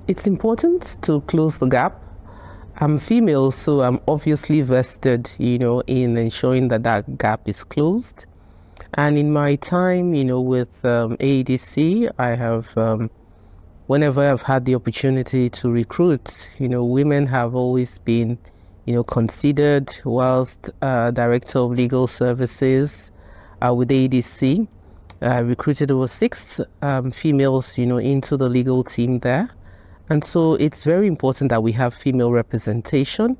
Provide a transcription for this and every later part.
It's important to close the gap. I'm female, so I'm obviously vested, in ensuring that that gap is closed. And in my time, with AEDC, I have, whenever I've had the opportunity to recruit, women have always been, considered. Whilst Director of Legal Services with AEDC, recruited over 6 females, into the legal team there. And so it's very important that we have female representation.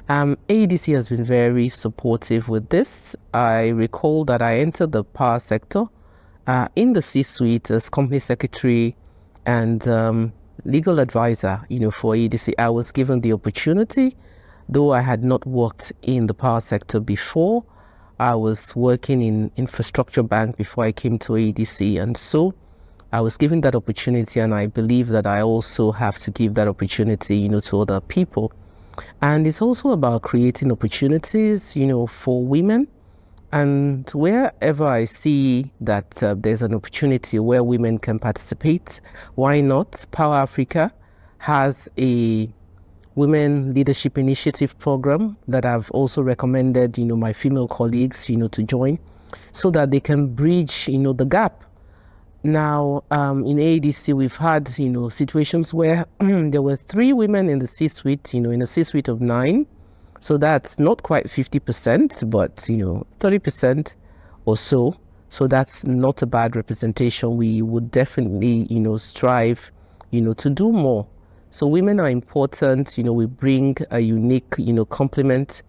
AEDC has been very supportive with this. I recall that I entered the power sector in the C-suite as company secretary and legal advisor, for AEDC. I was given the opportunity, though I had not worked in the power sector before. I was working in infrastructure bank before I came to AEDC, and so I was given that opportunity, and I believe that I also have to give that opportunity, to other people. And it's also about creating opportunities, for women. And wherever I see that there's an opportunity where women can participate, why not? Power Africa has a Women Leadership Initiative program that I've also recommended, my female colleagues, to join so that they can bridge, the gap. Now, in AEDC, we've had, situations where there were 3 women in the C-suite, in a C-suite of 9. So that's not quite 50%, but, 30% or so. So that's not a bad representation. We would definitely, strive, to do more. So women are important. We bring a unique, complement,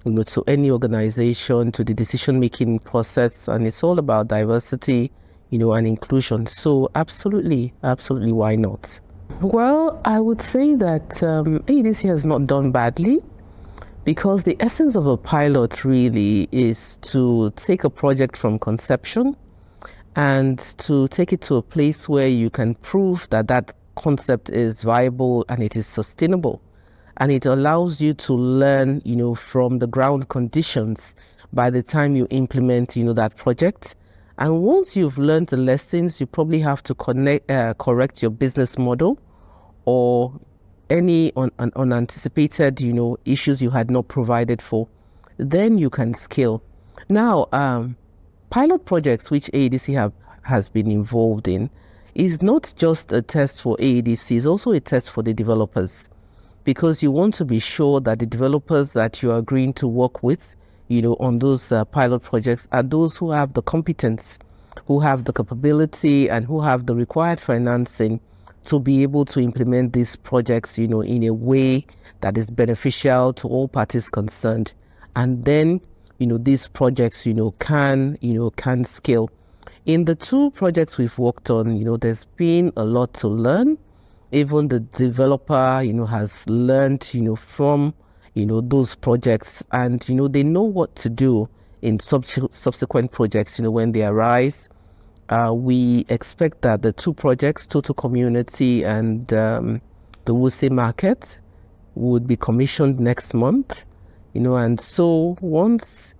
to any organization, to the decision-making process. And it's all about diversity, and inclusion. So absolutely, why not? Well, I would say that AEDC has not done badly, because the essence of a pilot really is to take a project from conception and to take it to a place where you can prove that that concept is viable and it is sustainable. And it allows you to learn, from the ground conditions by the time you implement, that project. And once you've learned the lessons, you probably have to correct your business model or any unanticipated, issues you had not provided for. Then you can scale. Now, pilot projects which AEDC has been involved in is not just a test for AEDC, it's also a test for the developers, because you want to be sure that the developers that you are agreeing to work with, on those pilot projects are those who have the competence, who have the capability, and who have the required financing to be able to implement these projects, in a way that is beneficial to all parties concerned. And then, these projects, can scale. In the 2 projects we've worked on, there's been a lot to learn. Even the developer, has learned, from, those projects, and, they know what to do in subsequent projects, when they arise. We expect that the 2 projects, Total Community and the Wuse Market, would be commissioned next month, and so once,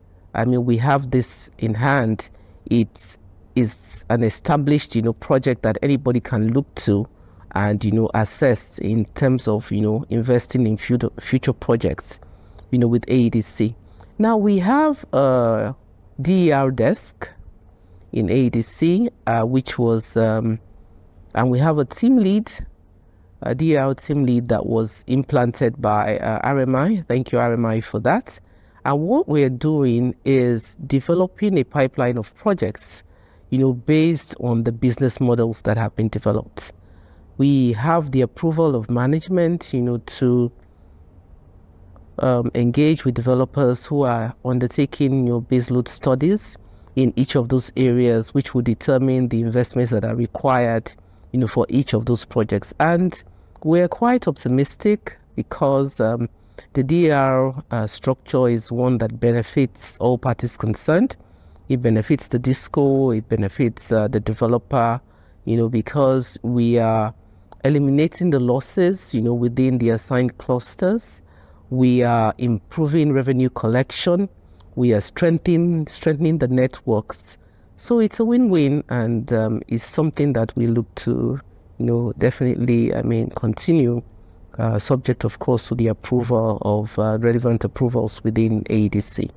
we have this in hand, it is an established, project that anybody can look to and, assess in terms of, investing in future projects, with AEDC. Now we have a DER desk in AEDC, which was, and we have a team lead, a DER team lead that was implanted by RMI. Thank you, RMI, for that. And what we're doing is developing a pipeline of projects, based on the business models that have been developed. We have the approval of management, to engage with developers who are undertaking, baseload studies in each of those areas, which will determine the investments that are required, for each of those projects. And we're quite optimistic because the DER structure is one that benefits all parties concerned. It benefits the disco, it benefits the developer, because we are eliminating the losses, within the assigned clusters. We are improving revenue collection. We are strengthening the networks. So it's a win-win, and it's something that we look to, definitely, continue, subject, of course, to the approval of relevant approvals within ADC.